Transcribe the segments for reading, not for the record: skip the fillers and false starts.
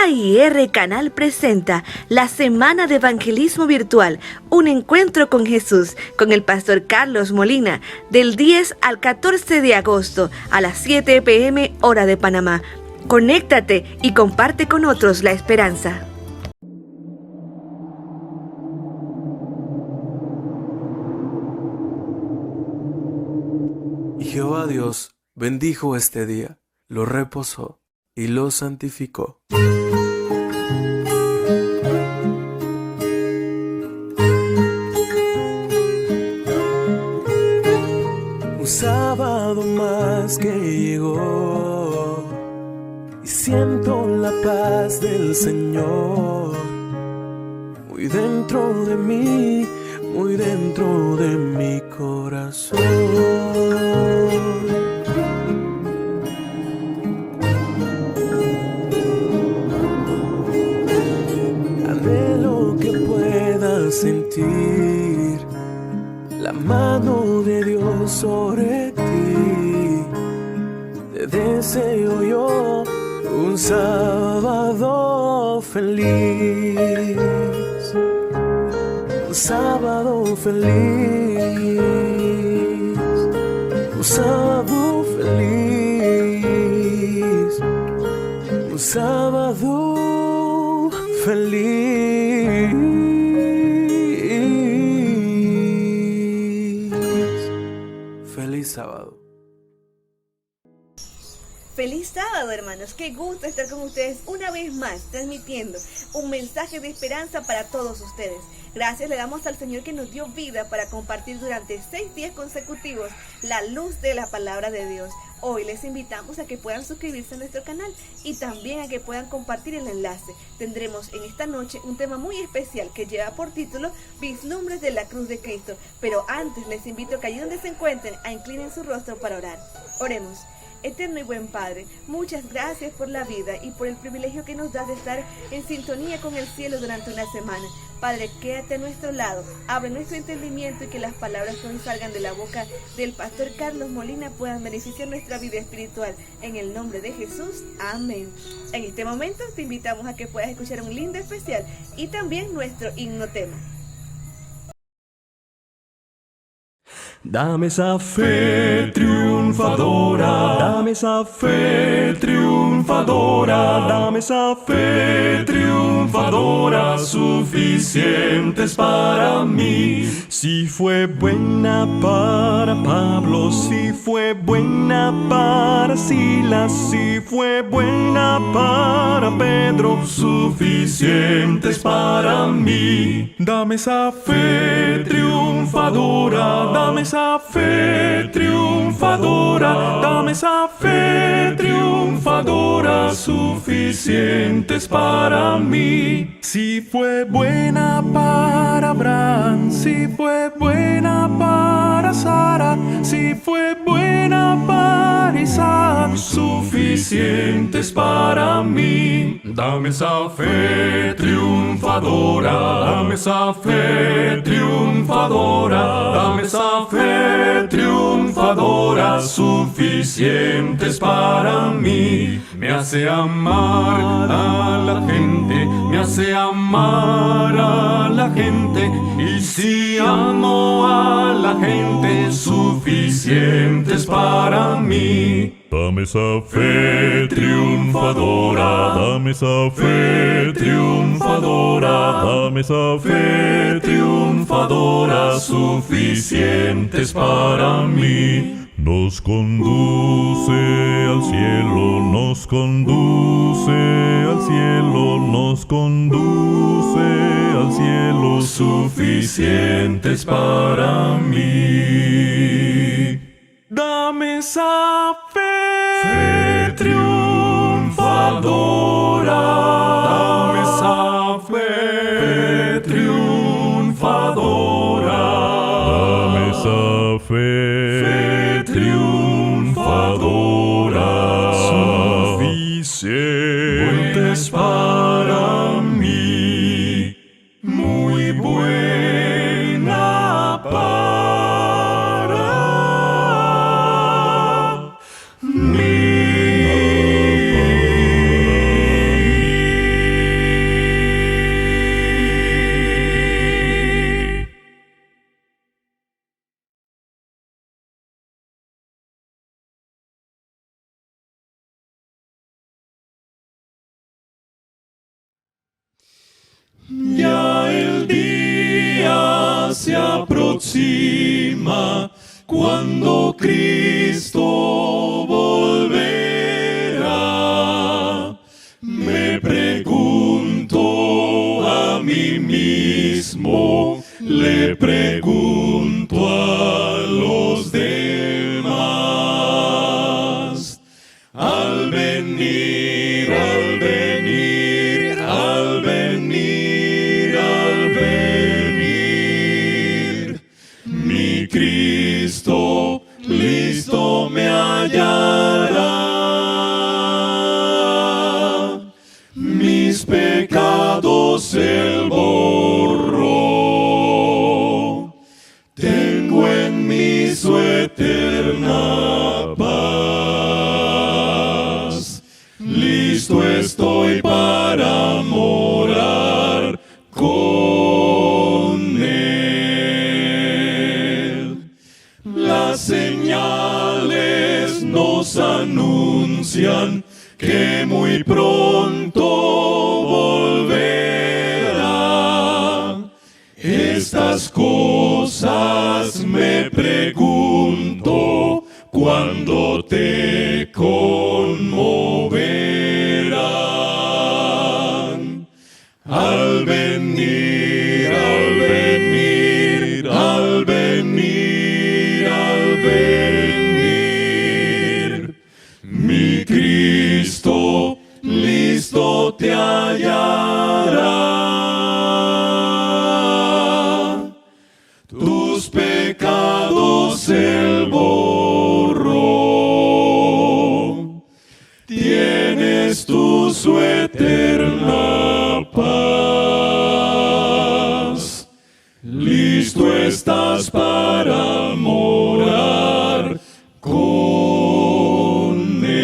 AIR Canal presenta la Semana de Evangelismo Virtual, un encuentro con Jesús, con el pastor Carlos Molina, del 10 al 14 de agosto a las 7 p.m. hora de Panamá. Conéctate y comparte con otros la esperanza. Y Jehová Dios bendijo este día, lo reposó y lo santificó. Un sábado más que llegó y siento la paz del Señor muy dentro de mí, muy dentro de mi corazón. Anhelo que puedas sentir la mano de Dios sobre ti. Te deseo yo un sábado feliz, un sábado feliz, un sábado feliz, un sábado feliz. Feliz sábado. Feliz sábado, hermanos. Qué gusto estar con ustedes una vez más, transmitiendo un mensaje de esperanza para todos ustedes. Gracias le damos al Señor que nos dio vida para compartir durante 6 días consecutivos la luz de la palabra de Dios. Hoy les invitamos a que puedan suscribirse a nuestro canal y también a que puedan compartir el enlace. Tendremos en esta noche un tema muy especial que lleva por título Vislumbres de la Cruz de Cristo. Pero antes les invito a que allí donde se encuentren a inclinen su rostro para orar. Oremos. Eterno y buen Padre, muchas gracias por la vida y por el privilegio que nos das de estar en sintonía con el cielo durante una semana. Padre, quédate a nuestro lado, abre nuestro entendimiento y que las palabras que hoy salgan de la boca del pastor Carlos Molina puedan beneficiar nuestra vida espiritual. En el nombre de Jesús, amén. En este momento te invitamos a que puedas escuchar un lindo especial y también nuestro himno tema. Dame esa fe triunfadora, dame esa fe triunfadora, dame esa fe triunfadora, suficientes para mí. Si fue buena para Pablo, si fue buena para Silas, si fue buena para Pedro, suficientes para mí. Dame esa fe triunfadora, dame esa fe triunfadora, dame esa fe triunfadora, suficientes para mí. Si fue buena para Abraham, si fue buena para Sara, si fue buena para Isaac, suficientes para mí. Dame esa fe triunfadora, dame esa fe triunfadora, dame esa fe triunfadora, suficientes para mí. Me hace amar a la gente, me hace amar a la gente, y si amo a la gente, suficientes para mí. Dame esa fe triunfadora, dame esa fe triunfadora, dame esa fe triunfadora, suficientes para mí. Nos conduce al cielo, nos conduce al cielo, nos conduce al cielo, suficientes para mí. Dame esa fe triunfadora, dame esa fe triunfadora, dame esa fe triunfadora, suficientes para mí, muy buena para se aproxima, cuando Cristo volverá. Me pregunto a mí mismo, le pregunto a los demás. Al venir, al venir, al venir, al venir, mi Cristo listo me hallará. Mis pecados Él borró, tengo en mí su eterna paz. Listo estoy para morar con Él. Las señales nos anuncian que muy pronto volverá. Estas cosas me pregunto, ¿cuándo te conmoverán? Al venir, al venir, al venir, al venir, mi Cristo listo te hallará. Tus pecados Él borró, tienes tú su eterna paz. Listo estás para morar con Él.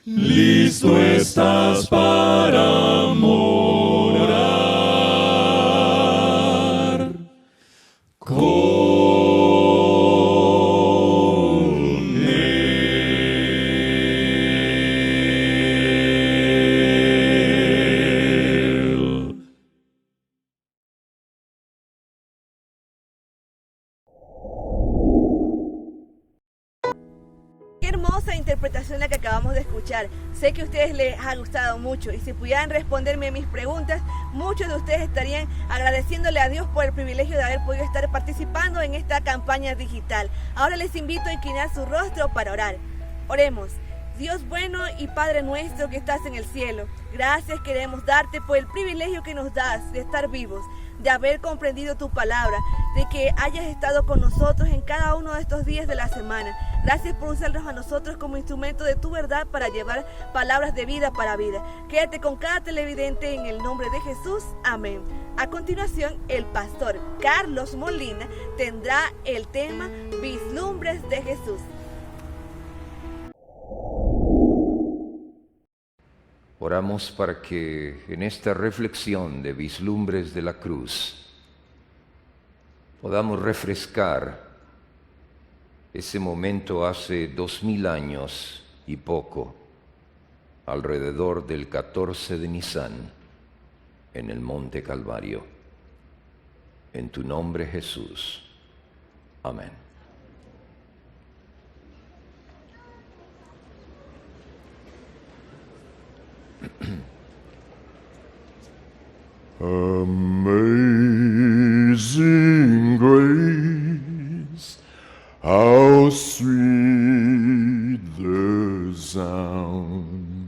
Listo estás para morar con Él. Qué hermosa interpretación la que acabamos de escuchar. Sé que a ustedes les ha gustado mucho y si pudieran responderme mis preguntas, muchos de ustedes estarían agradeciéndole a Dios por el privilegio de haber podido estar participando en esta campaña digital. Ahora les invito a inclinar su rostro para orar. Oremos. Dios bueno y Padre nuestro que estás en el cielo, gracias queremos darte por el privilegio que nos das de estar vivos, de haber comprendido tu palabra, de que hayas estado con nosotros en cada uno de estos días de la semana. Gracias por usarnos a nosotros como instrumento de tu verdad para llevar palabras de vida para vida. Quédate con cada televidente en el nombre de Jesús. Amén. A continuación, el pastor Carlos Molina tendrá el tema Vislumbres de Jesús. Oramos para que en esta reflexión de vislumbres de la cruz podamos refrescar ese momento hace 2000 años y poco, alrededor del 14 de Nisan, en el Monte Calvario. En tu nombre, Jesús. Amén. Amazing grace, how sweet the sound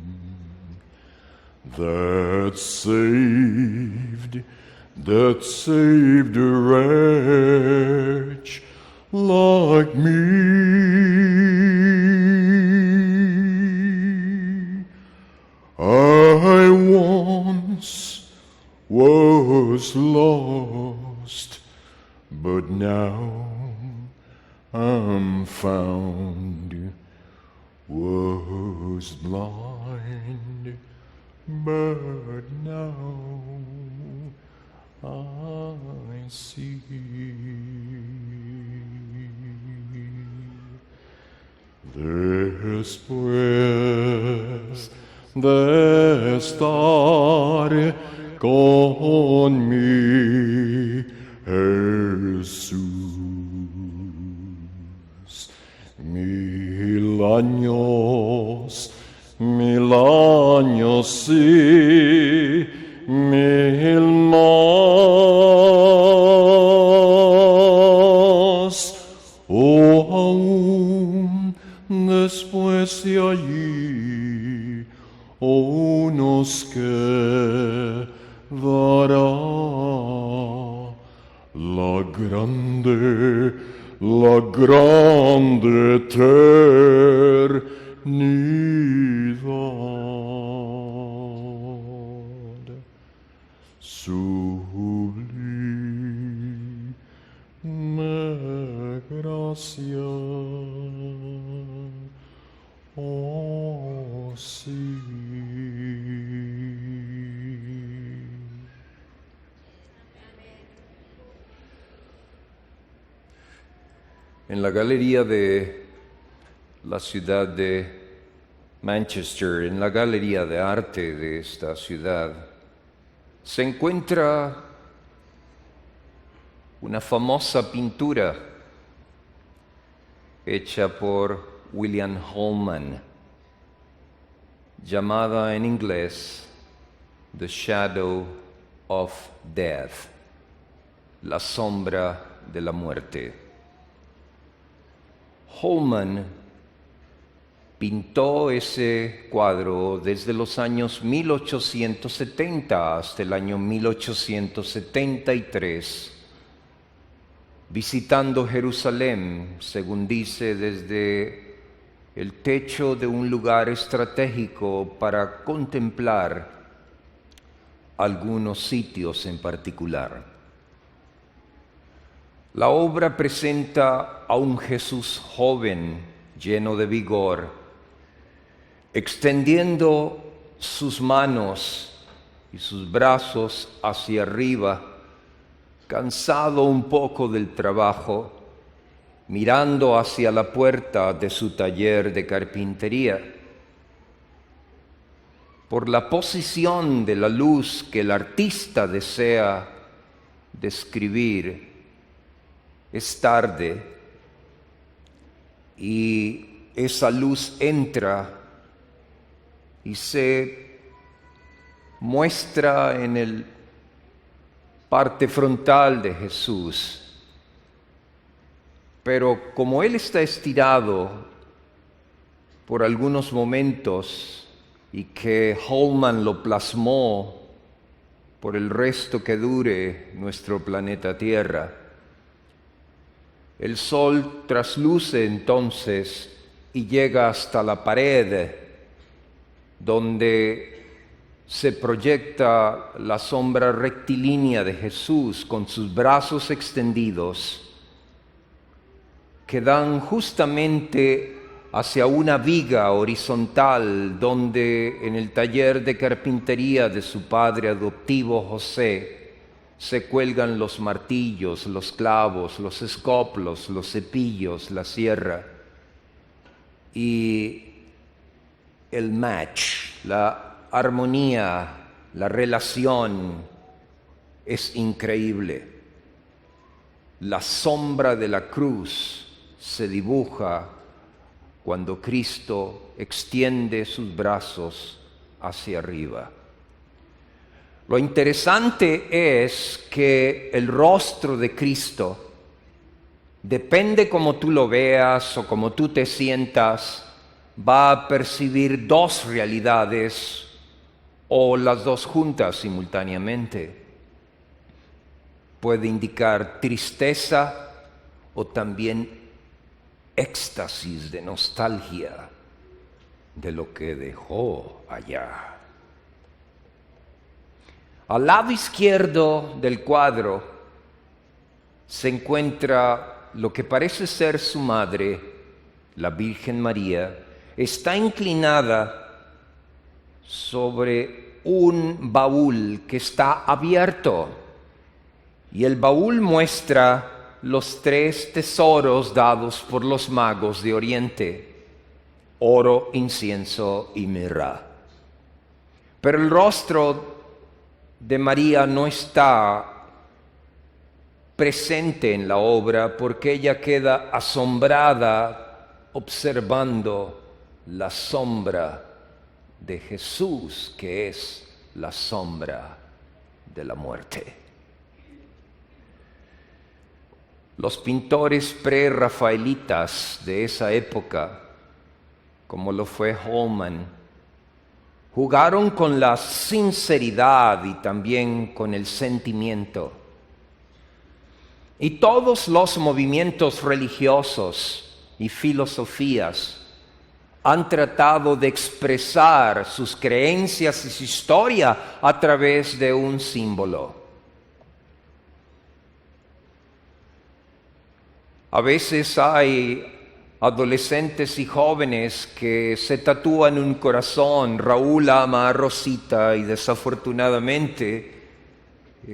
that saved a wretch like me. I once was lost, but now I'm found. Was blind, but now I see. Después de estar con mi años, sí, 1000 más. O aún después de allí, nos quedará la grande eternidad. Sublime gracia, oh sí. En la galería de la ciudad de Manchester, en la galería de arte de esta ciudad, se encuentra una famosa pintura hecha por William Holman, llamada en inglés The Shadow of Death, la sombra de la muerte. Holman pintó ese cuadro desde los años 1870 hasta el año 1873, visitando Jerusalén, según dice, desde el techo de un lugar estratégico para contemplar algunos sitios en particular. La obra presenta a un Jesús joven, lleno de vigor, extendiendo sus manos y sus brazos hacia arriba, cansado un poco del trabajo, mirando hacia la puerta de su taller de carpintería. Por la posición de la luz que el artista desea describir, es tarde y esa luz entra y se muestra en el parte frontal de Jesús. Pero como Él está estirado por algunos momentos y que Holman lo plasmó por el resto que dure nuestro planeta Tierra, el sol trasluce entonces y llega hasta la pared donde se proyecta la sombra rectilínea de Jesús con sus brazos extendidos que dan justamente hacia una viga horizontal donde en el taller de carpintería de su padre adoptivo José se cuelgan los martillos, los clavos, los escoplos, los cepillos, la sierra. Y el match, la armonía, la relación es increíble. La sombra de la cruz se dibuja cuando Cristo extiende sus brazos hacia arriba. Lo interesante es que el rostro de Cristo, depende cómo tú lo veas o cómo tú te sientas, va a percibir dos realidades o las dos juntas simultáneamente. Puede indicar tristeza o también éxtasis de nostalgia de lo que dejó allá. Al lado izquierdo del cuadro se encuentra lo que parece ser su madre, la Virgen María. Está inclinada sobre un baúl que está abierto y el baúl muestra los 3 tesoros dados por los magos de Oriente: oro, incienso y mirra. Pero el rostro de María no está presente en la obra porque ella queda asombrada observando la sombra de Jesús, que es la sombra de la muerte. Los pintores prerrafaelitas de esa época, como lo fue Holman, jugaron con la sinceridad y también con el sentimiento. Y todos los movimientos religiosos y filosofías han tratado de expresar sus creencias y su historia a través de un símbolo. A veces hay adolescentes y jóvenes que se tatúan un corazón. Raúl ama a Rosita y desafortunadamente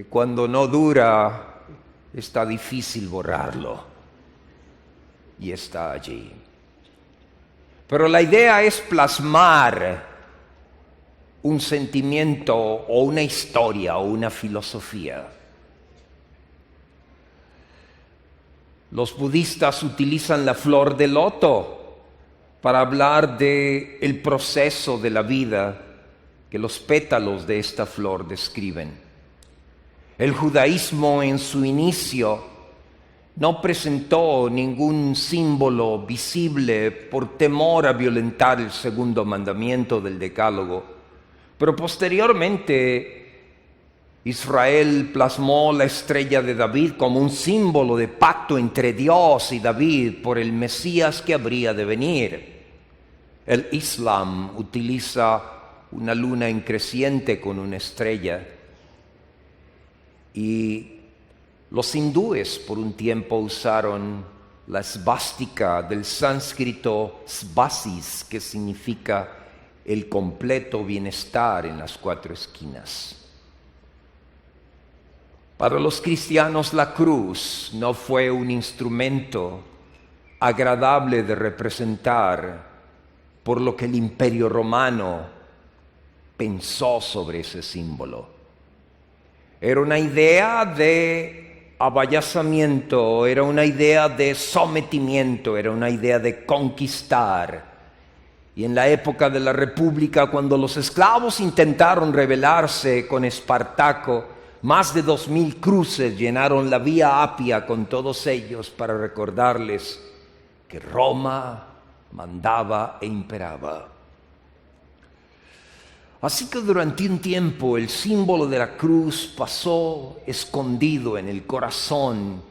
cuando no dura está difícil borrarlo y está allí. Pero la idea es plasmar un sentimiento o una historia o una filosofía. Los budistas utilizan la flor de loto para hablar del proceso de la vida que los pétalos de esta flor describen. El judaísmo en su inicio no presentó ningún símbolo visible por temor a violentar el segundo mandamiento del Decálogo, pero posteriormente Israel plasmó la estrella de David como un símbolo de pacto entre Dios y David por el Mesías que habría de venir. El Islam utiliza una luna en creciente con una estrella y los hindúes por un tiempo usaron la esvástica del sánscrito svasis, que significa el completo bienestar en las cuatro esquinas. Para los cristianos la cruz no fue un instrumento agradable de representar, por lo que el Imperio Romano pensó sobre ese símbolo. Era una idea de avallazamiento, era una idea de sometimiento, era una idea de conquistar. Y en la época de la República, cuando los esclavos intentaron rebelarse con Espartaco, más de 2,000 cruces llenaron la Vía Apia con todos ellos para recordarles que Roma mandaba e imperaba. Así que durante un tiempo el símbolo de la cruz pasó escondido en el corazón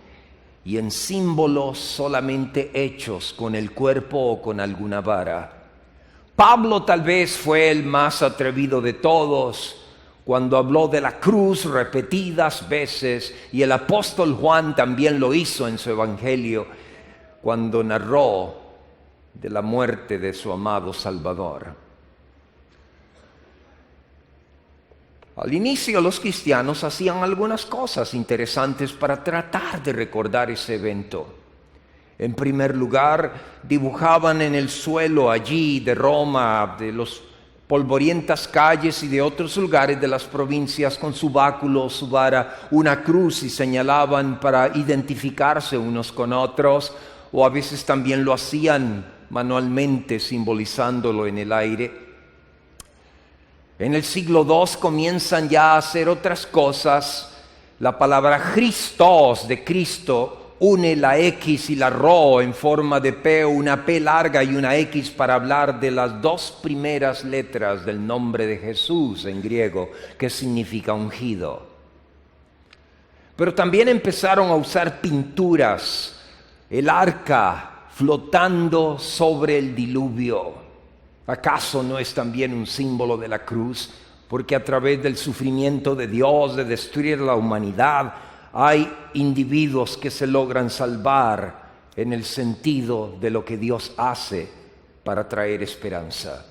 y en símbolos solamente hechos con el cuerpo o con alguna vara. Pablo tal vez fue el más atrevido de todos cuando habló de la cruz repetidas veces, y el apóstol Juan también lo hizo en su evangelio cuando narró de la muerte de su amado Salvador. Al inicio los cristianos hacían algunas cosas interesantes para tratar de recordar ese evento. En primer lugar, dibujaban en el suelo allí de Roma, de los polvorientas calles y de otros lugares de las provincias, con su báculo o su vara, una cruz, y señalaban para identificarse unos con otros, o a veces también lo hacían manualmente, simbolizándolo en el aire. En el siglo II comienzan ya a hacer otras cosas. La palabra Christos, de Cristo, une la X y la Rho en forma de P, una P larga y una X para hablar de las dos primeras letras del nombre de Jesús en griego, que significa ungido. Pero también empezaron a usar pinturas, el arca flotando sobre el diluvio. ¿Acaso no es también un símbolo de la cruz? Porque a través del sufrimiento de Dios de destruir la humanidad, hay individuos que se logran salvar en el sentido de lo que Dios hace para traer esperanza.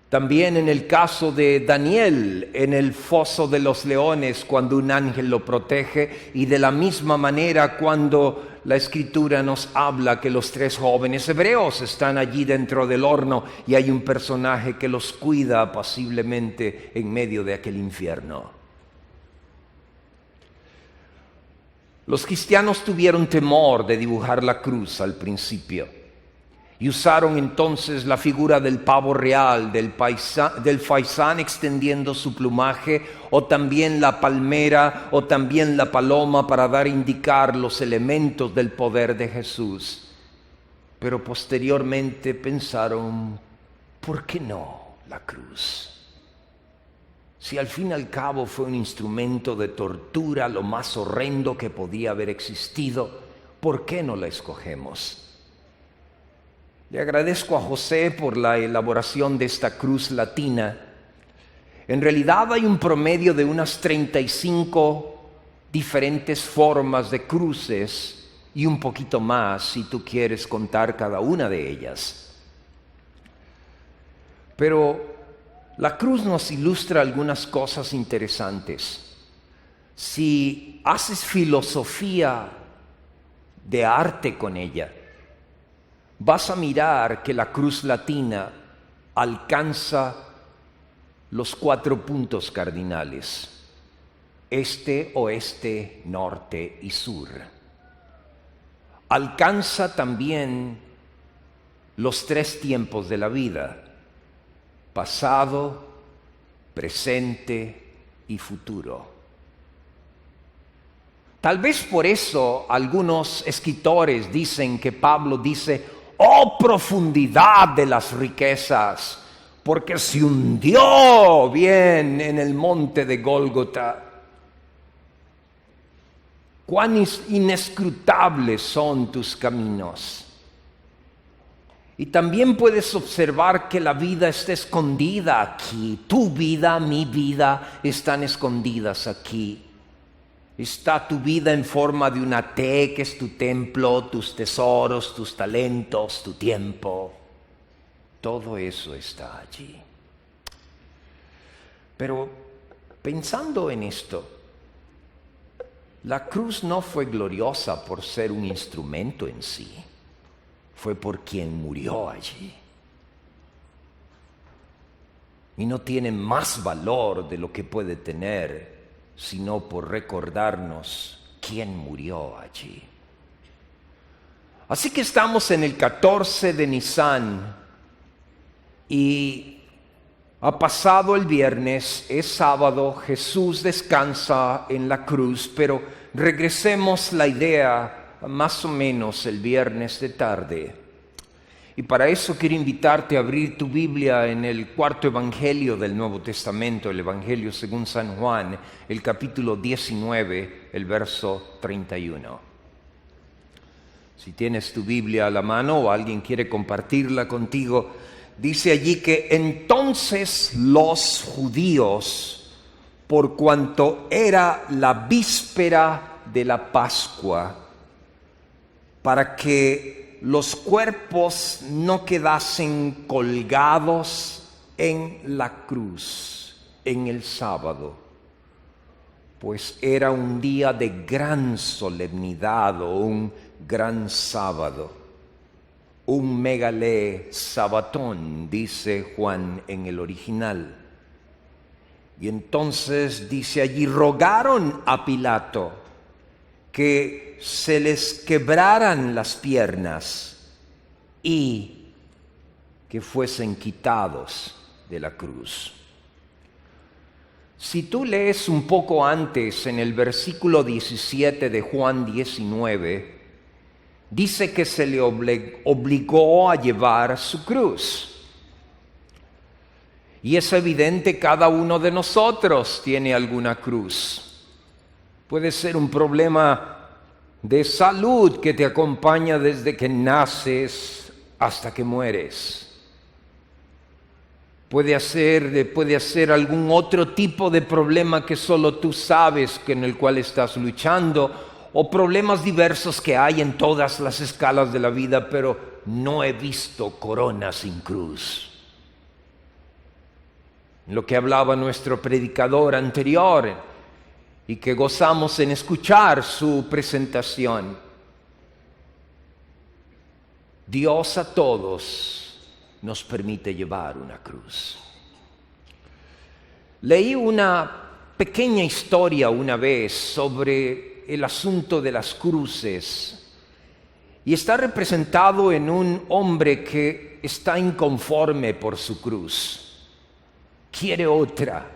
También en el caso de Daniel, en el foso de los leones, cuando un ángel lo protege, y de la misma manera cuando la Escritura nos habla que los 3 jóvenes hebreos están allí dentro del horno y hay un personaje que los cuida apaciblemente en medio de aquel infierno. Los cristianos tuvieron temor de dibujar la cruz al principio. Y usaron entonces la figura del pavo real, del faisán extendiendo su plumaje, o también la palmera, o también la paloma, para dar a indicar los elementos del poder de Jesús. Pero posteriormente pensaron, ¿por qué no la cruz? Si al fin y al cabo fue un instrumento de tortura, lo más horrendo que podía haber existido, ¿por qué no la escogemos? Le agradezco a José por la elaboración de esta cruz latina. En realidad hay un promedio de unas 35 diferentes formas de cruces y un poquito más si tú quieres contar cada una de ellas. Pero la cruz nos ilustra algunas cosas interesantes. Si haces filosofía de arte con ella, vas a mirar que la cruz latina alcanza los 4 puntos cardinales: este, oeste, norte y sur. Alcanza también los 3 tiempos de la vida: pasado, presente y futuro. Tal vez por eso algunos escritores dicen que Pablo dice: ¡oh, profundidad de las riquezas! Porque se hundió bien en el monte de Gólgota. ¡Cuán inescrutables son tus caminos! Y también puedes observar que la vida está escondida aquí. Tu vida, mi vida, están escondidas aquí. Está tu vida en forma de una T, que es tu templo, tus tesoros, tus talentos, tu tiempo. Todo eso está allí. Pero pensando en esto, la cruz no fue gloriosa por ser un instrumento en sí. Fue por quien murió allí. Y no tiene más valor de lo que puede tener, sino por recordarnos quién murió allí. Así que estamos en el 14 de Nisan y ha pasado el viernes, es sábado, Jesús descansa en la cruz, pero regresemos la idea más o menos el viernes de tarde. Y para eso quiero invitarte a abrir tu Biblia en el 4º Evangelio del Nuevo Testamento, el Evangelio según San Juan, el capítulo 19, el verso 31. Si tienes tu Biblia a la mano o alguien quiere compartirla contigo, dice allí que entonces los judíos, por cuanto era la víspera de la Pascua, para que los cuerpos no quedasen colgados en la cruz en el sábado, pues era un día de gran solemnidad o un gran sábado, un megale sabatón, dice Juan en el original. Y entonces dice allí, rogaron a Pilato que se les quebraran las piernas y que fuesen quitados de la cruz. Si tú lees un poco antes, en el versículo 17 de Juan 19, dice que se le obligó a llevar su cruz. Y es evidente, cada uno de nosotros tiene alguna cruz. Puede ser un problema de salud que te acompaña desde que naces hasta que mueres. Puede ser algún otro tipo de problema que solo tú sabes, en el cual estás luchando, o problemas diversos que hay en todas las escalas de la vida, pero no he visto corona sin cruz. Lo que hablaba nuestro predicador anterior, y que gozamos en escuchar su presentación. Dios a todos nos permite llevar una cruz. Leí una pequeña historia una vez sobre el asunto de las cruces y está representado en un hombre que está inconforme por su cruz. Quiere otra.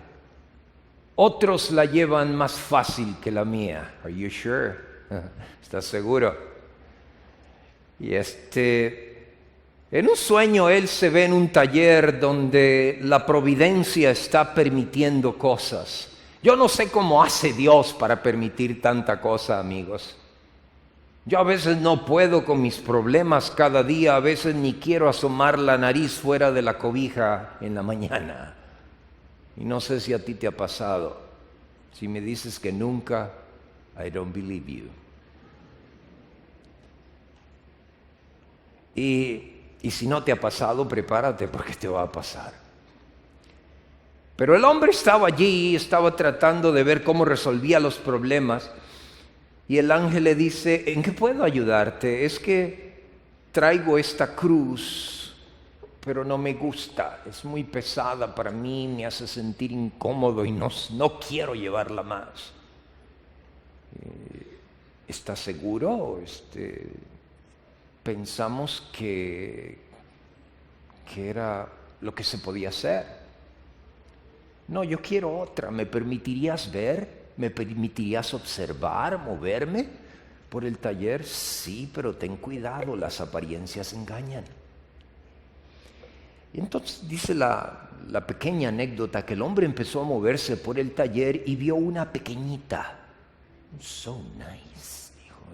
Otros la llevan más fácil que la mía. Are you sure? ¿Estás seguro? Y en un sueño él se ve en un taller donde la providencia está permitiendo cosas. Yo no sé cómo hace Dios para permitir tanta cosa, amigos. Yo a veces no puedo con mis problemas cada día, a veces ni quiero asomar la nariz fuera de la cobija en la mañana. Y no sé si a ti te ha pasado. Si me dices que nunca, I don't believe you. Y si no te ha pasado, prepárate porque te va a pasar. Pero el hombre estaba allí, estaba tratando de ver cómo resolvía los problemas. Y el ángel le dice, ¿en qué puedo ayudarte? Es que traigo esta cruz, pero no me gusta, es muy pesada para mí, me hace sentir incómodo y no quiero llevarla más. ¿Estás seguro? Pensamos que era lo que se podía hacer. No, yo quiero otra. ¿Me permitirías ver? ¿Me permitirías observar, moverme por el taller? Sí, pero ten cuidado, las apariencias engañan. Y entonces dice la pequeña anécdota que el hombre empezó a moverse por el taller y vio una pequeñita. So nice, dijo,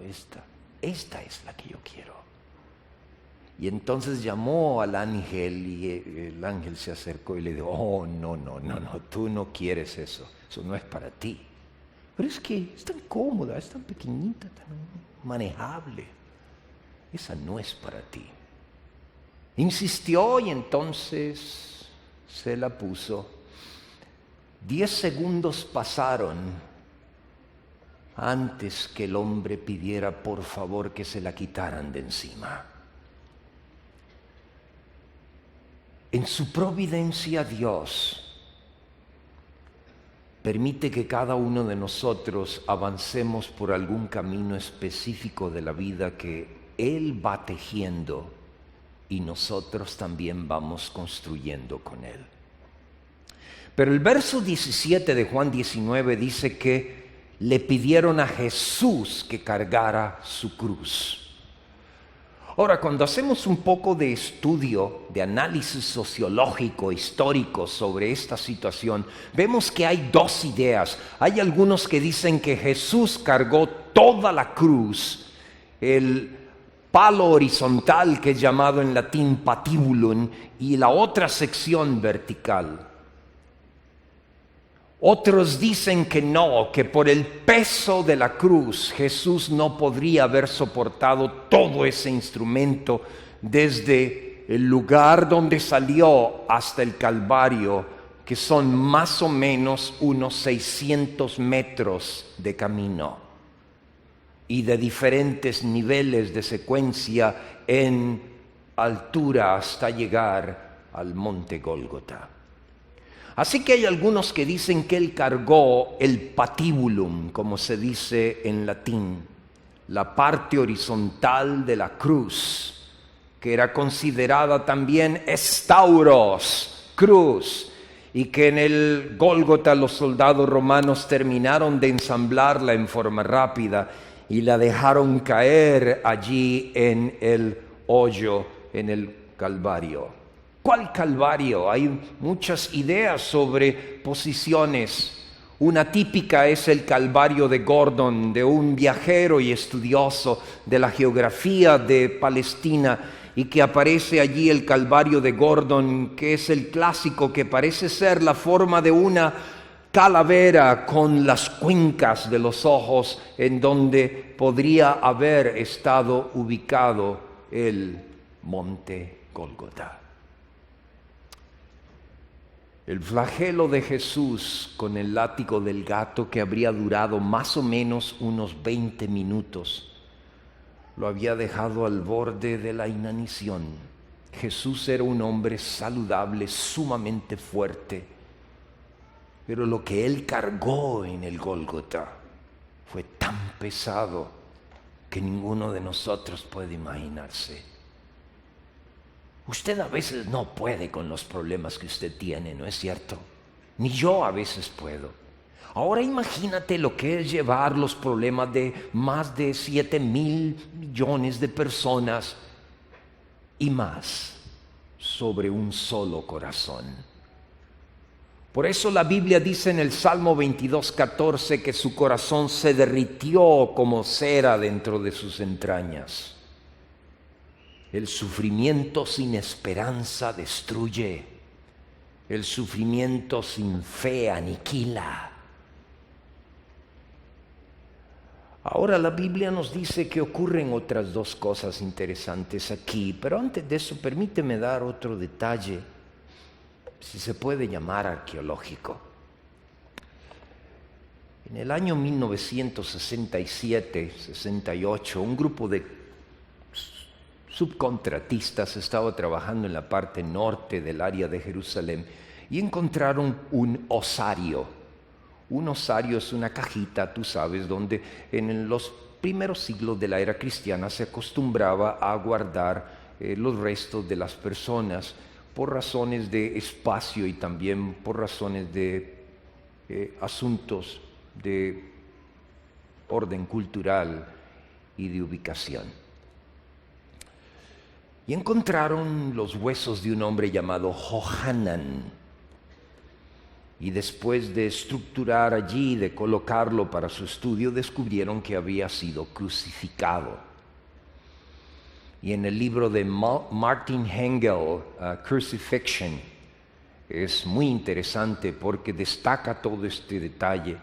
esta es la que yo quiero. Y entonces llamó al ángel y el ángel se acercó y le dijo, oh, no, tú no quieres eso no es para ti. Pero es que es tan cómoda, es tan pequeñita, tan manejable. Esa no es para ti. Insistió y entonces se la puso. 10 segundos pasaron antes que el hombre pidiera por favor que se la quitaran de encima. En su providencia Dios permite que cada uno de nosotros avancemos por algún camino específico de la vida que Él va tejiendo y nosotros también vamos construyendo con Él. Pero el verso 17 de Juan 19 dice que le pidieron a Jesús que cargara su cruz. Ahora, cuando hacemos un poco de estudio, de análisis sociológico, histórico sobre esta situación, vemos que hay dos ideas. Hay algunos que dicen que Jesús cargó toda la cruz, el palo horizontal que es llamado en latín patibulum y la otra sección vertical. Otros dicen que no, que por el peso de la cruz Jesús no podría haber soportado todo ese instrumento desde el lugar donde salió hasta el Calvario, que son más o menos unos 600 metros de camino y de diferentes niveles de secuencia en altura hasta llegar al monte Gólgota. Así que hay algunos que dicen que él cargó el patibulum, como se dice en latín, la parte horizontal de la cruz, que era considerada también estauros, cruz, y que en el Gólgota los soldados romanos terminaron de ensamblarla en forma rápida y la dejaron caer allí en el hoyo, en el Calvario. ¿Cuál Calvario? Hay muchas ideas sobre posiciones. Una típica es el Calvario de Gordon, de un viajero y estudioso de la geografía de Palestina, y que aparece allí el Calvario de Gordon, que es el clásico que parece ser la forma de una calavera con las cuencas de los ojos, en donde podría haber estado ubicado el monte Gólgota. El flagelo de Jesús con el látigo del gato, que habría durado más o menos unos 20 minutos, lo había dejado al borde de la inanición. Jesús era un hombre saludable, sumamente fuerte, pero lo que él cargó en el Gólgota fue tan pesado que ninguno de nosotros puede imaginarse. Usted a veces no puede con los problemas que usted tiene, ¿no es cierto? Ni yo a veces puedo. Ahora imagínate lo que es llevar los problemas de más de 7,000 millones de personas y más sobre un solo corazón. Por eso la Biblia dice en el Salmo 22:14 que su corazón se derritió como cera dentro de sus entrañas. El sufrimiento sin esperanza destruye. El sufrimiento sin fe aniquila. Ahora la Biblia nos dice que ocurren otras dos cosas interesantes aquí, pero antes de eso permíteme dar otro detalle, si se puede llamar arqueológico. En el año 1967-68, un grupo de subcontratistas estaba trabajando en la parte norte del área de Jerusalén y encontraron un osario. Un osario es una cajita, tú sabes, donde en los primeros siglos de la era cristiana se acostumbraba a guardar los restos de las personas por razones de espacio y también por razones de asuntos de orden cultural y de ubicación. Y encontraron los huesos de un hombre llamado Johanan. Y después de estructurar allí, de colocarlo para su estudio, descubrieron que había sido crucificado. Y en el libro de Martin Hengel, Crucifixion, es muy interesante porque destaca todo este detalle.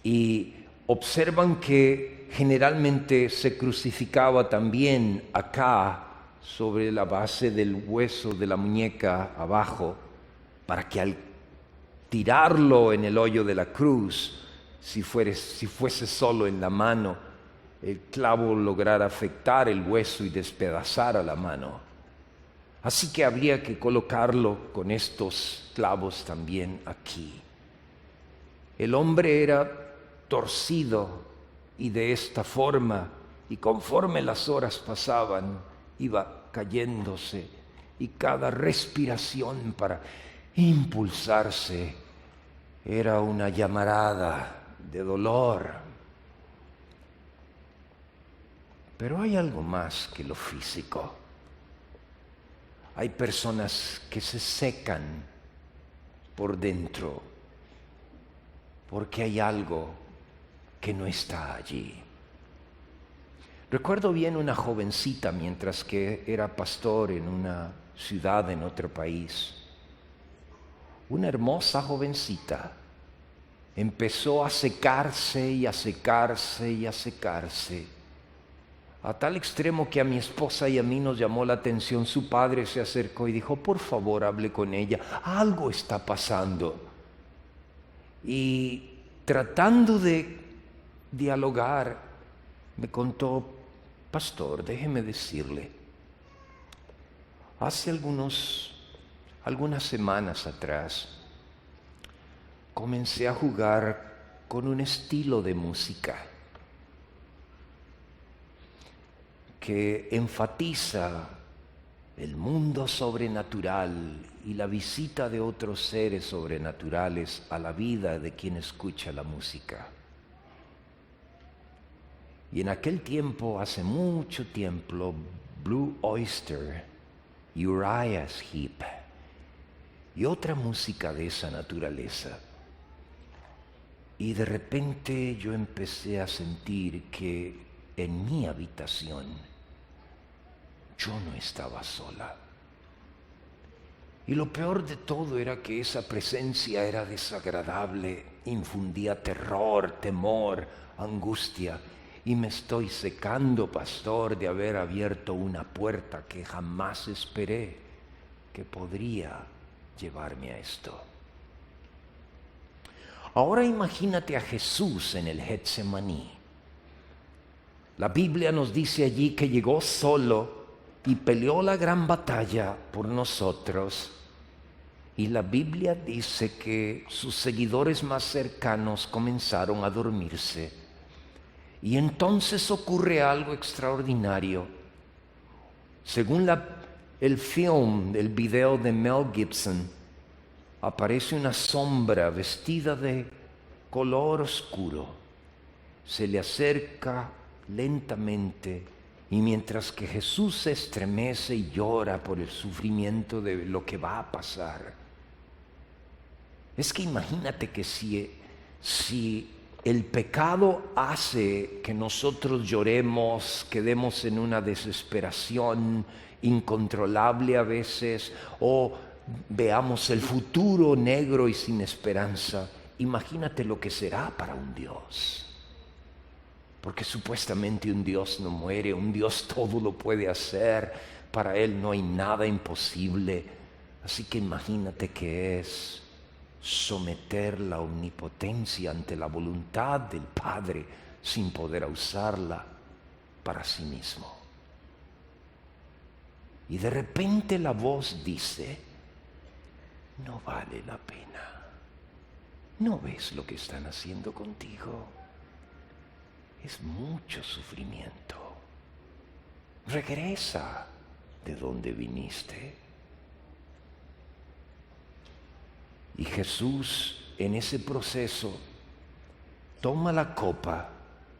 Y observan que generalmente se crucificaba también acá, sobre la base del hueso de la muñeca abajo, para que al tirarlo en el hoyo de la cruz, si fuese solo en la mano, el clavo lograra afectar el hueso y despedazar a la mano. Así que habría que colocarlo con estos clavos también aquí. El hombre era torcido y de esta forma, y conforme las horas pasaban, iba cayéndose, y cada respiración para impulsarse era una llamarada de dolor. Pero hay algo más que lo físico. Hay personas que se secan por dentro porque hay algo que no está allí. Recuerdo bien una jovencita mientras que era pastor en una ciudad en otro país. Una hermosa jovencita empezó a secarse y a secarse y a secarse, a tal extremo que a mi esposa y a mí nos llamó la atención. Su padre se acercó y dijo: por favor, hable con ella, algo está pasando. Y tratando de dialogar, me contó: pastor, déjeme decirle, hace algunas semanas atrás comencé a jugar con un estilo de música que enfatiza el mundo sobrenatural y la visita de otros seres sobrenaturales a la vida de quien escucha la música. Y en aquel tiempo, hace mucho tiempo, Blue Oyster, Uriah's Heep y otra música de esa naturaleza. Y de repente yo empecé a sentir que en mi habitación yo no estaba sola. Y lo peor de todo era que esa presencia era desagradable, infundía terror, temor, angustia. Y me estoy secando, pastor, de haber abierto una puerta que jamás esperé que podría llevarme a esto. Ahora imagínate a Jesús en el Getsemaní. La Biblia nos dice allí que llegó solo y peleó la gran batalla por nosotros. Y la Biblia dice que sus seguidores más cercanos comenzaron a dormirse. Y entonces ocurre algo extraordinario. Según el video de Mel Gibson, aparece una sombra vestida de color oscuro. Se le acerca lentamente y mientras que Jesús se estremece y llora por el sufrimiento de lo que va a pasar. Es que imagínate que si el pecado hace que nosotros lloremos, quedemos en una desesperación incontrolable a veces, o veamos el futuro negro y sin esperanza, imagínate lo que será para un Dios. Porque supuestamente un Dios no muere, un Dios todo lo puede hacer, para Él no hay nada imposible. Así que imagínate que es someter la omnipotencia ante la voluntad del Padre sin poder usarla para sí mismo. Y de repente la voz dice, no vale la pena. ¿No ves lo que están haciendo contigo? Es mucho sufrimiento. Regresa de donde viniste. Y Jesús en ese proceso toma la copa,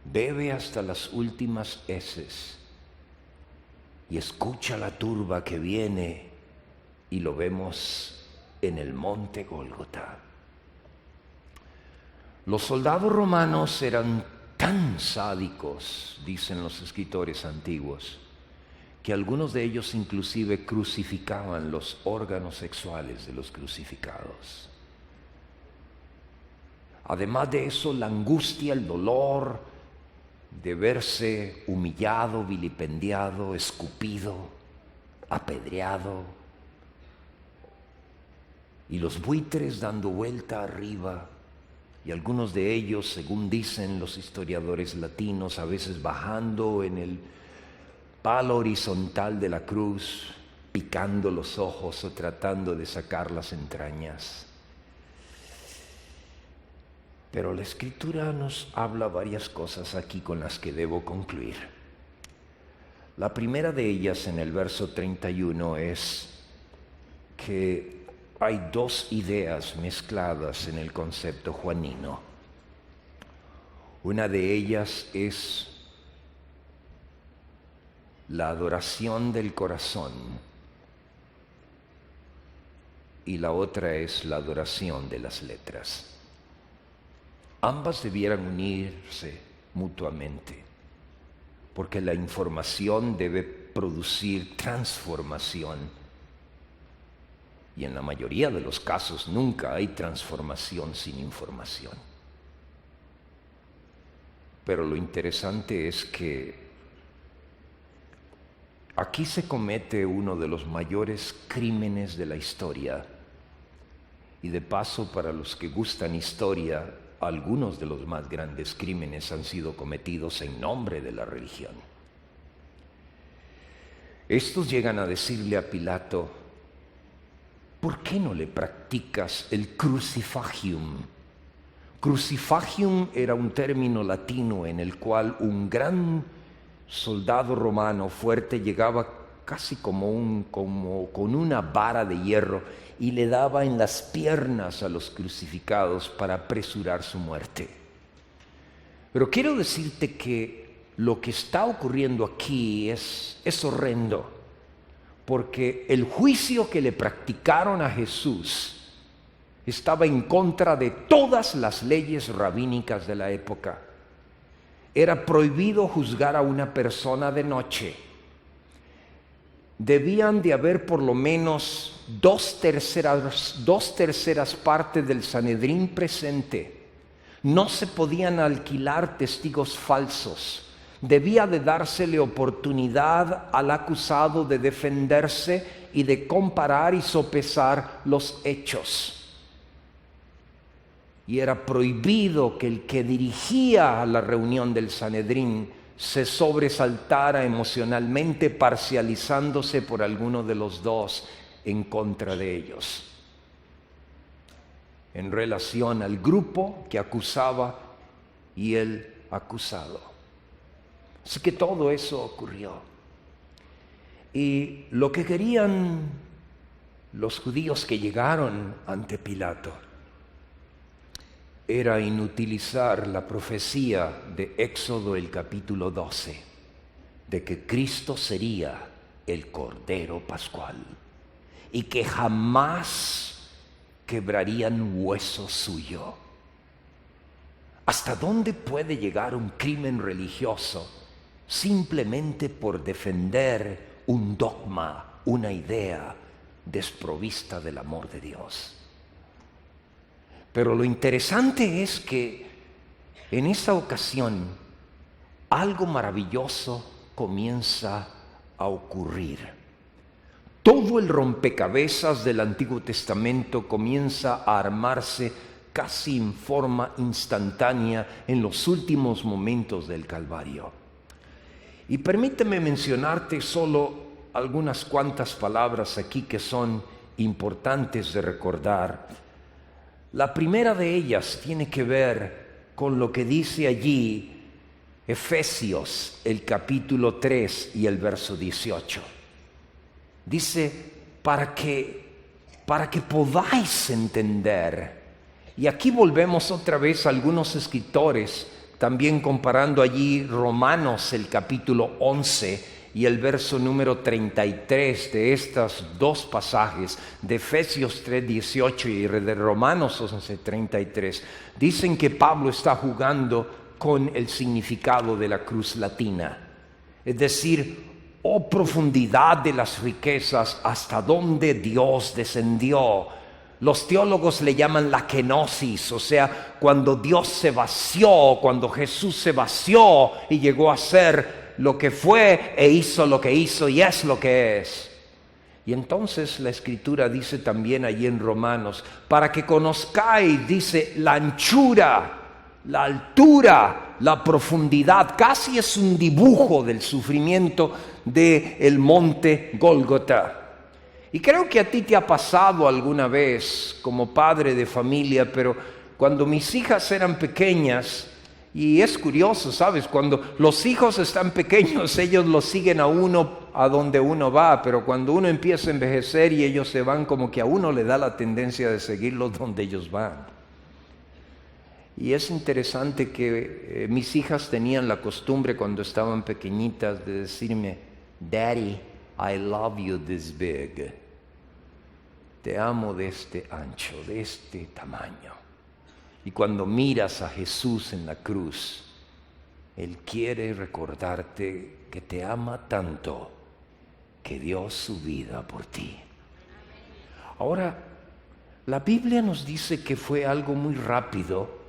bebe hasta las últimas heces y escucha la turba que viene y lo vemos en el monte Gólgota. Los soldados romanos eran tan sádicos, dicen los escritores antiguos, que algunos de ellos inclusive crucificaban los órganos sexuales de los crucificados. Además de eso, la angustia, el dolor de verse humillado, vilipendiado, escupido, apedreado, y los buitres dando vuelta arriba, y algunos de ellos, según dicen los historiadores latinos, a veces bajando en el palo horizontal de la cruz, picando los ojos o tratando de sacar las entrañas. Pero la Escritura nos habla varias cosas aquí con las que debo concluir. La primera de ellas en el verso 31 es que hay dos ideas mezcladas en el concepto juanino. Una de ellas es la adoración del corazón y la otra es la adoración de las letras. Ambas debieran unirse mutuamente, porque la información debe producir transformación. Y en la mayoría de los casos nunca hay transformación sin información. Pero lo interesante es que aquí se comete uno de los mayores crímenes de la historia. Y de paso, para los que gustan historia, algunos de los más grandes crímenes han sido cometidos en nombre de la religión. Estos llegan a decirle a Pilato, ¿por qué no le practicas el crucifagium? Crucifagium era un término latino en el cual un gran soldado romano fuerte llegaba casi como con una vara de hierro y le daba en las piernas a los crucificados para apresurar su muerte. Pero quiero decirte que lo que está ocurriendo aquí es horrendo. Porque el juicio que le practicaron a Jesús estaba en contra de todas las leyes rabínicas de la época. Era prohibido juzgar a una persona de noche. Debían de haber por lo menos dos terceras partes del Sanedrín presente. No se podían alquilar testigos falsos. Debía de dársele oportunidad al acusado de defenderse y de comparar y sopesar los hechos. Y era prohibido que el que dirigía a la reunión del Sanedrín se sobresaltara emocionalmente, parcializándose por alguno de los dos en contra de ellos, en relación al grupo que acusaba y el acusado. Así que todo eso ocurrió. Y lo que querían los judíos que llegaron ante Pilato era inutilizar la profecía de Éxodo el capítulo 12, de que Cristo sería el Cordero Pascual y que jamás quebrarían hueso suyo. ¿Hasta dónde puede llegar un crimen religioso simplemente por defender un dogma, una idea desprovista del amor de Dios? Pero lo interesante es que en esa ocasión algo maravilloso comienza a ocurrir. Todo el rompecabezas del Antiguo Testamento comienza a armarse casi en forma instantánea en los últimos momentos del Calvario. Y permíteme mencionarte solo algunas cuantas palabras aquí que son importantes de recordar. La primera de ellas tiene que ver con lo que dice allí Efesios, el capítulo 3 y el verso 18. Dice, para que podáis entender. Y aquí volvemos otra vez a algunos escritores, también comparando allí Romanos, el capítulo 11 y el verso número 33 de estos dos pasajes, de Efesios 3:18 y de Romanos 11:33, dicen que Pablo está jugando con el significado de la cruz latina. Es decir, oh profundidad de las riquezas, hasta donde Dios descendió. Los teólogos le llaman la kenosis, o sea, cuando Dios se vació, cuando Jesús se vació y llegó a ser lo que fue e hizo lo que hizo y es lo que es. Y entonces la Escritura dice también allí en Romanos, para que conozcáis, dice, la anchura, la altura, la profundidad, casi es un dibujo del sufrimiento del monte Gólgota. Y creo que a ti te ha pasado alguna vez como padre de familia, pero cuando mis hijas eran pequeñas, y es curioso, ¿sabes? Cuando los hijos están pequeños, ellos los siguen a uno a donde uno va, pero cuando uno empieza a envejecer y ellos se van, como que a uno le da la tendencia de seguirlos donde ellos van. Y es interesante que mis hijas tenían la costumbre cuando estaban pequeñitas de decirme, Daddy, I love you this big. Te amo de este ancho, de este tamaño. Y cuando miras a Jesús en la cruz, Él quiere recordarte que te ama tanto que dio su vida por ti. Ahora, la Biblia nos dice que fue algo muy rápido.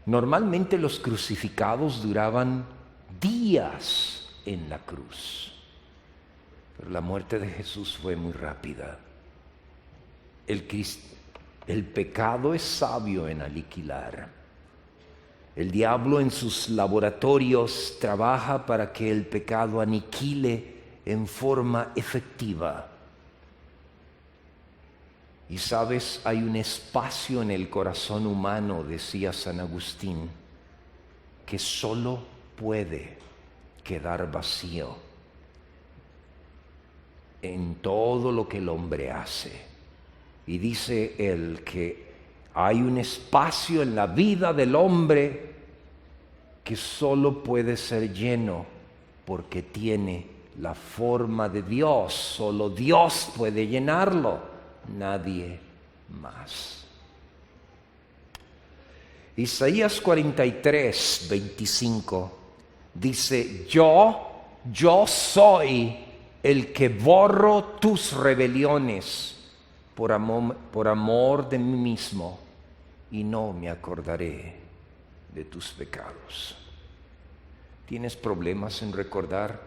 Normalmente los crucificados duraban días en la cruz, pero la muerte de Jesús fue muy rápida. El pecado es sabio en aniquilar. El diablo en sus laboratorios trabaja para que el pecado aniquile en forma efectiva. Y sabes, hay un espacio en el corazón humano, decía San Agustín, que solo puede quedar vacío en todo lo que el hombre hace. Y dice él que hay un espacio en la vida del hombre que solo puede ser lleno porque tiene la forma de Dios. Solo Dios puede llenarlo, nadie más. Isaías 43:25 dice, yo soy el que borro tus rebeliones por amor de mí mismo, y no me acordaré de tus pecados. ¿Tienes problemas en recordar?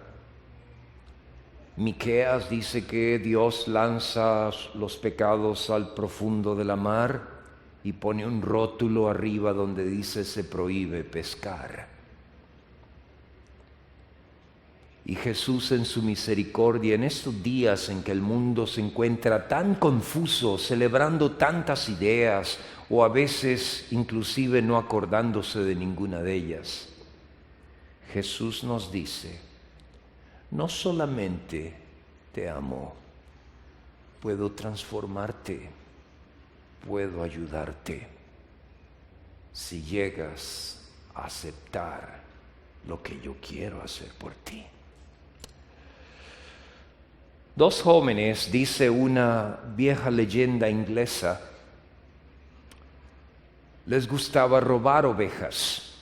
Miqueas dice que Dios lanza los pecados al profundo de la mar y pone un rótulo arriba donde dice se prohíbe pescar. Y Jesús en su misericordia, en estos días en que el mundo se encuentra tan confuso, celebrando tantas ideas, o a veces inclusive no acordándose de ninguna de ellas, Jesús nos dice, no solamente te amo, puedo transformarte, puedo ayudarte si llegas a aceptar lo que yo quiero hacer por ti. Dos jóvenes, dice una vieja leyenda inglesa, les gustaba robar ovejas.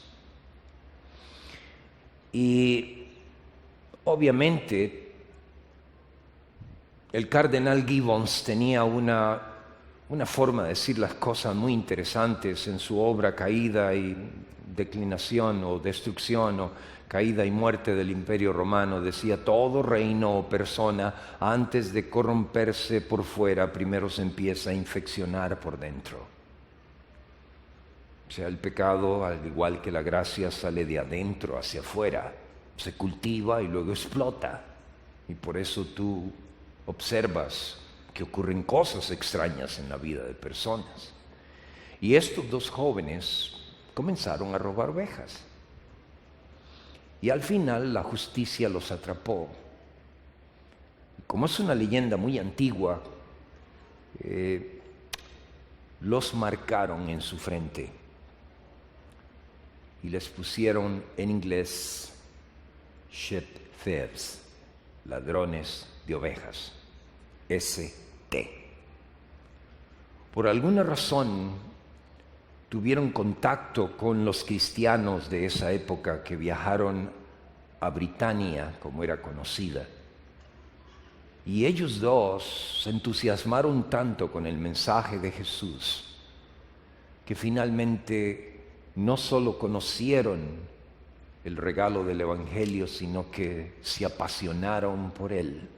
Y obviamente el cardenal Gibbons tenía una forma de decir las cosas muy interesantes en su obra Caída y declinación o destrucción o caída y muerte del Imperio Romano. Decía, todo reino o persona antes de corromperse por fuera, primero se empieza a infeccionar por dentro. O sea, el pecado, al igual que la gracia, sale de adentro hacia afuera, se cultiva y luego explota. Y por eso tú observas que ocurren cosas extrañas en la vida de personas. Y estos dos jóvenes comenzaron a robar ovejas. Y al final la justicia los atrapó. Como es una leyenda muy antigua, los marcaron en su frente y les pusieron en inglés sheep thieves, ladrones de ovejas, ST. Por alguna razón tuvieron contacto con los cristianos de esa época que viajaron a Britania, como era conocida. Y ellos dos se entusiasmaron tanto con el mensaje de Jesús que finalmente no solo conocieron el regalo del Evangelio, sino que se apasionaron por él.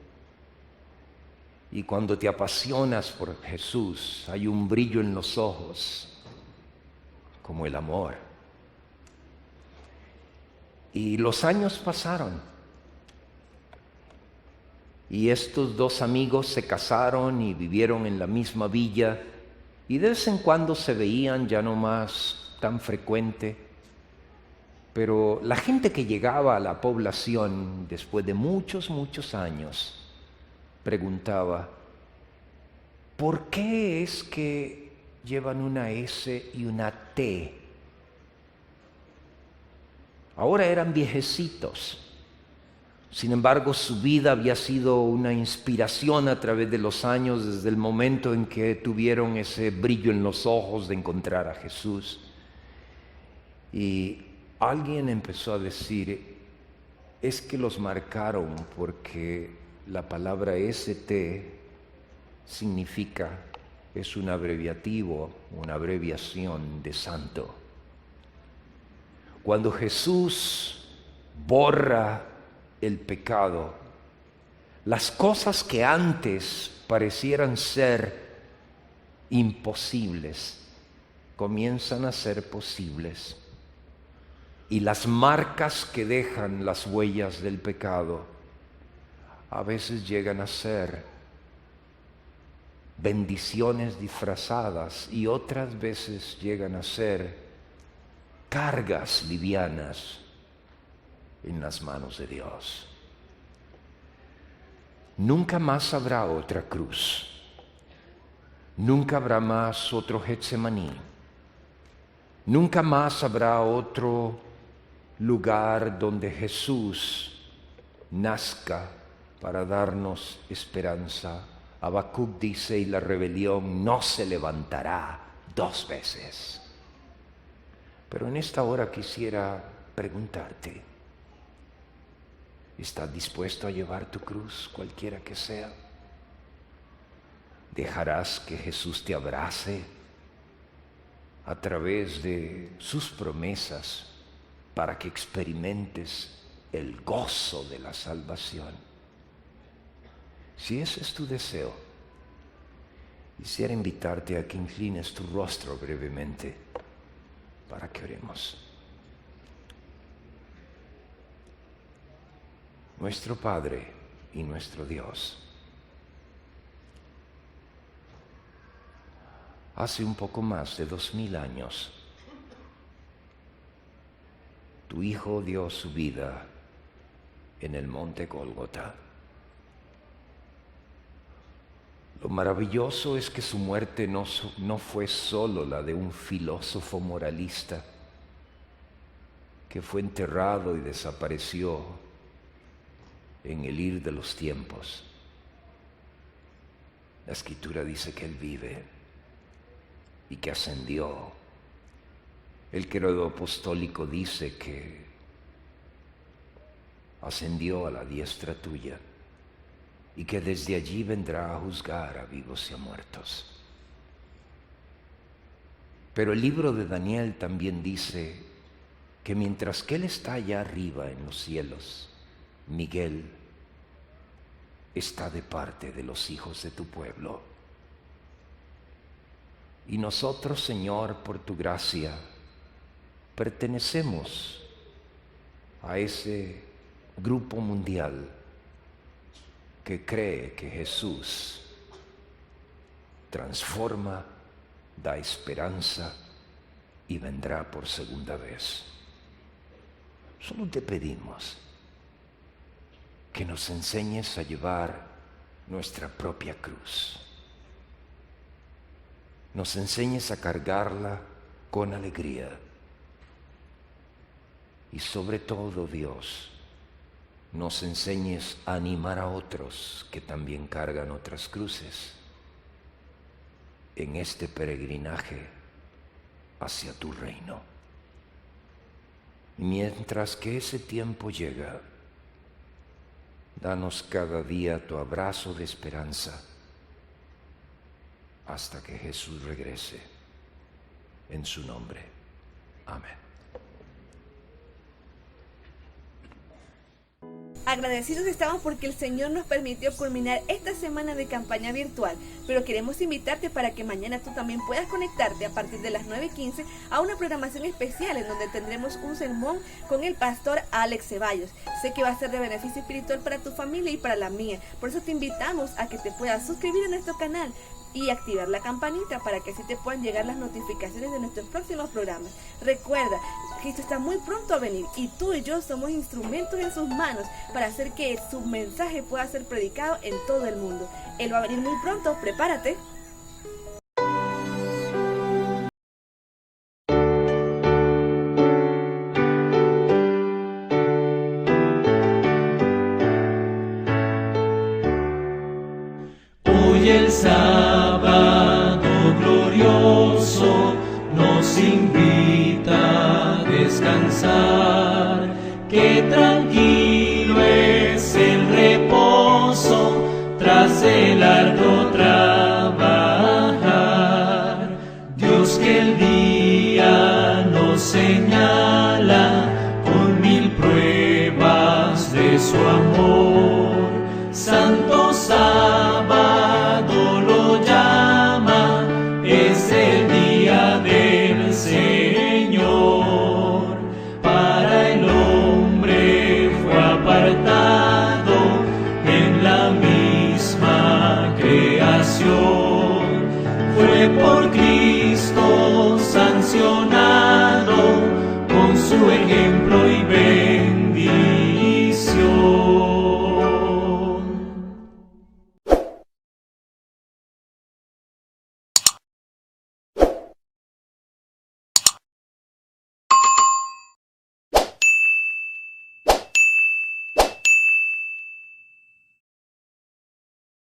Y cuando te apasionas por Jesús, hay un brillo en los ojos, como el amor. Y los años pasaron. Y estos dos amigos se casaron y vivieron en la misma villa. Y de vez en cuando se veían, ya no más tan frecuente. Pero la gente que llegaba a la población después de muchos años preguntaba, ¿por qué es que llevan una S y una T? Ahora eran viejecitos. Sin embargo, su vida había sido una inspiración a través de los años, desde el momento en que tuvieron ese brillo en los ojos de encontrar a Jesús. Y alguien empezó a decir, es que los marcaron porque la palabra ST significa, es un abreviativo, una abreviación de santo. Cuando Jesús borra el pecado, las cosas que antes parecieran ser imposibles comienzan a ser posibles. Y las marcas que dejan las huellas del pecado a veces llegan a ser bendiciones disfrazadas y otras veces llegan a ser cargas livianas en las manos de Dios. Nunca más habrá otra cruz. Nunca habrá más otro Getsemaní. Nunca más habrá otro lugar donde Jesús nazca para darnos esperanza. Habacuc dice, y la rebelión no se levantará dos veces. Pero en esta hora quisiera preguntarte, ¿estás dispuesto a llevar tu cruz, cualquiera que sea? ¿Dejarás que Jesús te abrace a través de sus promesas para que experimentes el gozo de la salvación? Si ese es tu deseo, quisiera invitarte a que inclines tu rostro brevemente para que oremos. Nuestro Padre y nuestro Dios, hace un poco más de 2000 años, tu Hijo dio su vida en el monte Gólgota. Lo maravilloso es que su muerte no fue solo la de un filósofo moralista que fue enterrado y desapareció en el ir de los tiempos. La Escritura dice que Él vive y que ascendió. El credo apostólico dice que ascendió a la diestra tuya y que desde allí vendrá a juzgar a vivos y a muertos. Pero el libro de Daniel también dice que mientras que Él está allá arriba en los cielos, Miguel está de parte de los hijos de tu pueblo. Y nosotros, Señor, por tu gracia, pertenecemos a ese grupo mundial que cree que Jesús transforma, da esperanza y vendrá por segunda vez. Solo te pedimos que nos enseñes a llevar nuestra propia cruz. Nos enseñes a cargarla con alegría. Y sobre todo, Dios, nos enseñes a animar a otros que también cargan otras cruces en este peregrinaje hacia tu reino. Mientras que ese tiempo llega, danos cada día tu abrazo de esperanza hasta que Jesús regrese. En su nombre. Amén. Agradecidos estamos porque el Señor nos permitió culminar esta semana de campaña virtual, pero queremos invitarte para que mañana tú también puedas conectarte a partir de las 9:15 a una programación especial en donde tendremos un sermón con el pastor Alex Ceballos. Sé que va a ser de beneficio espiritual para tu familia y para la mía, por eso te invitamos a que te puedas suscribir a nuestro canal y activar la campanita para que así te puedan llegar las notificaciones de nuestros próximos programas. Recuerda, Cristo está muy pronto a venir y tú y yo somos instrumentos en sus manos para hacer que su mensaje pueda ser predicado en todo el mundo. Él va a venir muy pronto, prepárate. Hoy el sábado glorioso nos invita a descansar, que